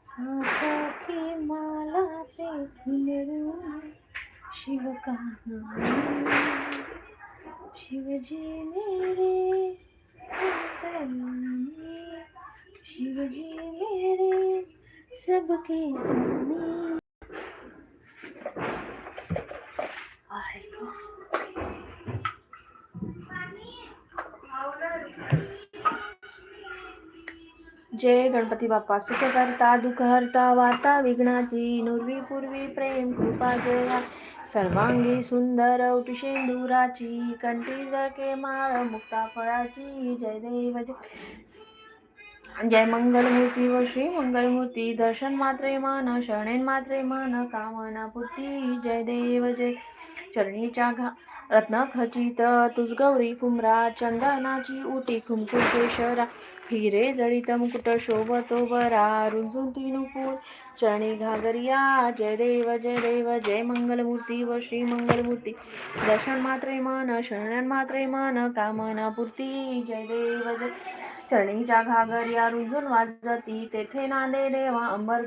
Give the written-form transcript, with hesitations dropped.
सांसों की माला पे सिमरूं शिव का नाम, शिव जी मेरे अंतर्यामी, शिव जी मेरे सबके स्वामी। जय गणपती बाप्पा, सुख करता दुःख हरता वार्ता विघ्नाची, नुर्वी पूर्वी प्रेम कृपा जया, सर्वांगी सुंदर औटीशेंदुराची, कंठी जळके माळ मुक्ता फळाची, जय देव जय मंगलमूर्ती व श्री मंगलमूर्ती, दर्शन मात्रे मन शरणेन मात्रे मन कामना पूर्ती, जय देव जय चरणीच्या रत्न खचित तुझ गौरी कुमरा, चंदनाची उटी कुमकुम केशरा, हिरे जडित मुकुट शोभतो बरा, रुंजून नुपूर चरणी घागरिया, जय देव जय मंगलमूर्ती व श्री मंगलमूर्ती, दर्शन मात्रे मन शरण मात्रे मन कामना पूर्ती, जय देव जय चरणीच्या घागरिया रुंजून वाजती, तेथे नांदे देवा अंबर